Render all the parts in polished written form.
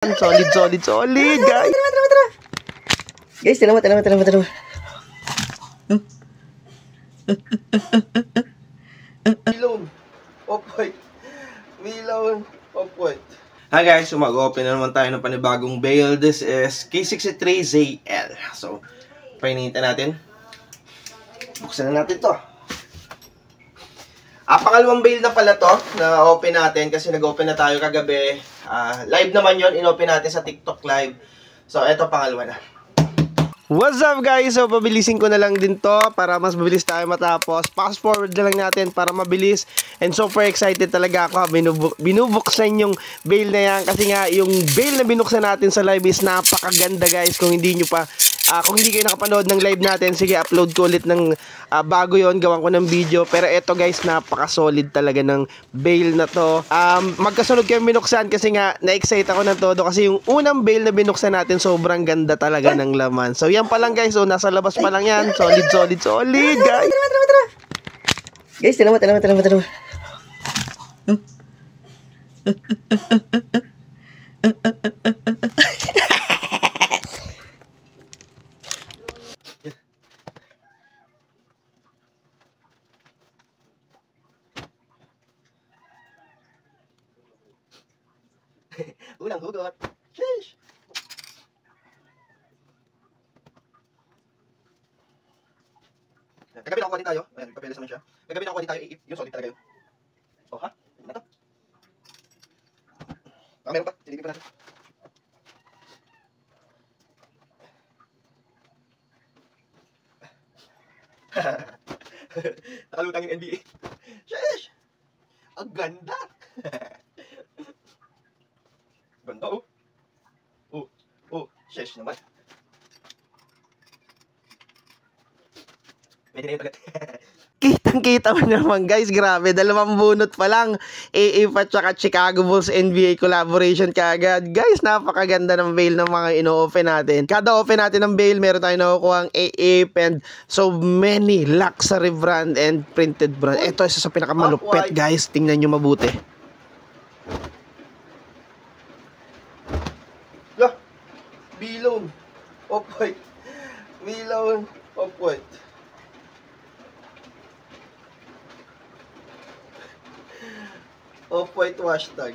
Solid, solid, solid, guys. Tara. Guys, tara mo. Milon, off-white. Milon, off-white. Hi guys, mag-open na naman tayo ng panibagong bail. This is K63ZL. So, painitin natin. Buksan na natin to. Pangalawang bail na pala to na open natin kasi nag-open na tayo kagabi. Live naman yon, in-open natin sa TikTok live. So, eto pangalawa na. What's up guys? So, pabilisin ko na lang din to para mas mabilis tayo matapos. Fast forward na lang natin para mabilis. And super excited talaga ako. Binubuksan yung bail na yan kasi nga yung bail na binuksan natin sa live is napakaganda guys. Kung hindi nyo pa kung hindi kayo nakapanood ng live natin, sige, upload ko ulit ng bago yon, gawan ko ng video. Pero eto guys, napaka-solid talaga ng bail na to. Magkasunod kayo binuksan kasi nga na-excite ako ng todo kasi yung unang bail na binuksan natin, sobrang ganda talaga ng laman. So yan pa lang guys, so nasa labas pa lang yan. Solid, solid, solid guys. Tara. Guys, tara mo. Unang hugot. Sheesh. Kagabi nakuha din tayo. Ayan, papeles naman siya. Kagabi nakuha din tayo. Yung solid talaga yun. Oh, ha? Ano to? Meron pa. Silipin pa natin. Nakalutang yung NBA. Sheesh! Ang ganda! Ganda oh. Sheesh naman. Pwede na yun agad. Kitang-kita mo naman guys, grabe, dalawang bunot pa lang. AF at saka Chicago Bulls NBA collaboration kaagad. Guys, napakaganda ng bail ng mga ino-open natin. Kada open natin ng bail, meron tayong nakukuha ang AF and so many luxury brand and printed brand. Ito isa sa pinakamalupit guys, tingnan nyo mabuti. Lah, Milon, off-white. Milon, off-white. Off-white hashtag.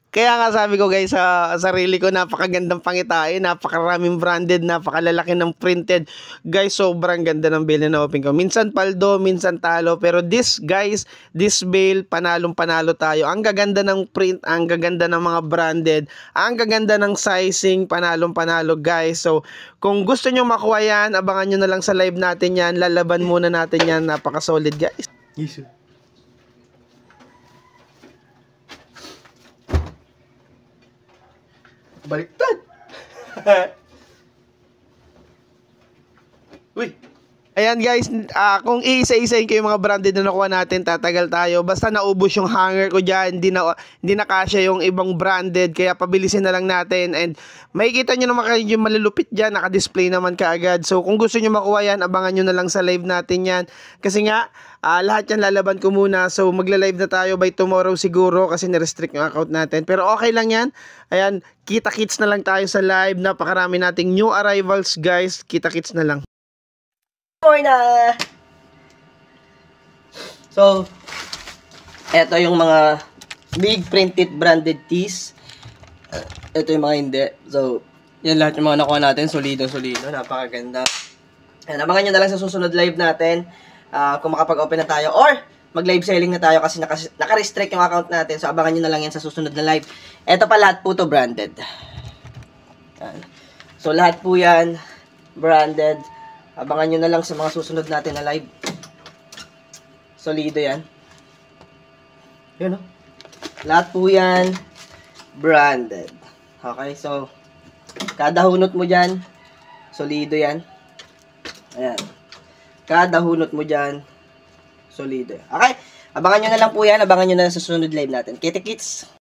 Kaya nga sabi ko guys sa sarili ko, napakagandang pangitain, napakaraming branded, napakalalaki ng printed. Guys, sobrang ganda ng bail na open ko. Minsan paldo, minsan talo, pero this guys, this bail, panalong panalo tayo. Ang gaganda ng print, ang gaganda ng mga branded, ang gaganda ng sizing, panalong panalo guys. So, kung gusto nyo makuha yan, abangan nyo na lang sa live natin yan. Lalaban muna natin yan, napaka-solid guys. Yes, sir. Baliktad. Uy. Ayan guys, kung iisa-isahin ko yung mga branded na nakuha natin, tatagal tayo. Basta naubos yung hanger ko dyan, hindi na kasya yung ibang branded, kaya pabilisin na lang natin. And makikita nyo naman kayo yung malulupit dyan, naka-display naman kaagad. So kung gusto nyo makuha yan, abangan nyo na lang sa live natin yan. Kasi nga, lahat yan lalaban ko muna. So magla-live na tayo by tomorrow siguro kasi na-restrict yung account natin. Pero okay lang yan. Ayan, kita-kits na lang tayo sa live. Napakarami nating new arrivals guys. Kita-kits na lang. Na. So, eto yung mga big printed branded tees. Ito yung mga hindi. So, yan lahat yung mga nakuha natin. Solido. Napakaganda. Ayan, abangan nyo na lang sa susunod live natin. Kung makapag-open na tayo or mag-live selling na tayo kasi naka-restrict yung account natin. So, abangan nyo na lang yan sa susunod na live. Eto pa lahat po to branded. Ayan. So, lahat po yan branded. Abangan nyo na lang sa mga susunod natin na live. Solido yan. Yun o. Lahat po yan branded. Okay, so kada hunot mo dyan, solido yan. Ayan. Kada hunot mo dyan, solido. Okay, abangan nyo na lang po yan. Abangan nyo na lang sa susunod live natin. Kita-kits!